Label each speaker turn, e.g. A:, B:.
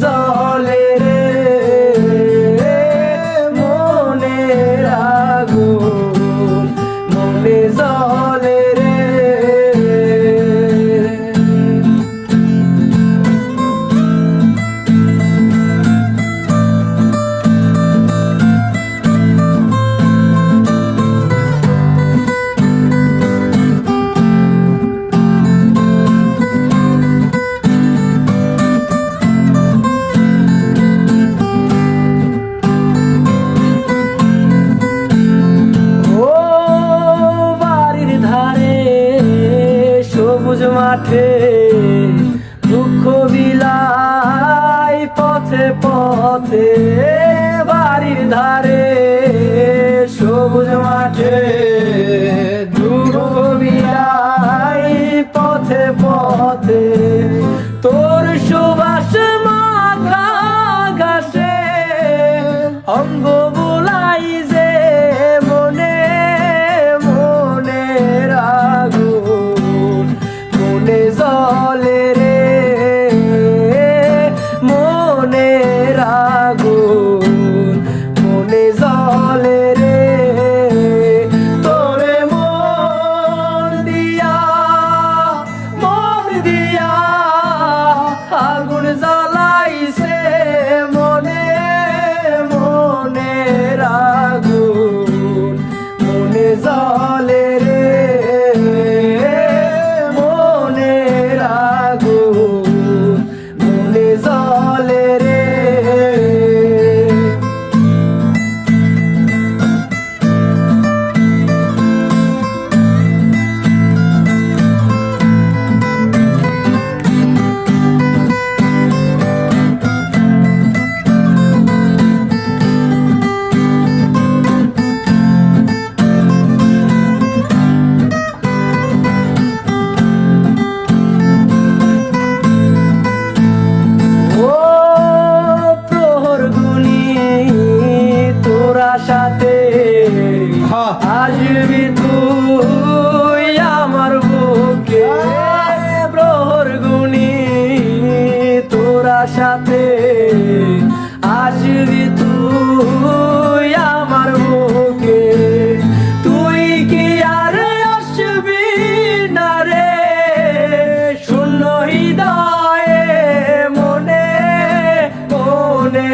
A: জলে রে মনের আগুন মনে জলে রে। সবুজ মাঠে দুঃখ বিলাই পথে পথে বাড়ির ধারে সবুজ মাঠে দুঃখ বিলাই পথে পথে তোর সুবাস মাখা ঘাসে অঙ্গ বুলাই যে মনে মনের আগুন মনে জলে রে মনের আগুন মনে জলে রে। তোরে মন দিয়া আগুন জ্বালাইছে মনে মনের আগুন মনে জলে রে মনের আগুন মনে জলে রে। সাথে আসবি তুই আমার বুকে প্রহর গুনি তোরা সাথে আসবি তুই আমার বুকে। তুই কি আর আসবি না রে শূন্য হৃদয়ে মনে মনে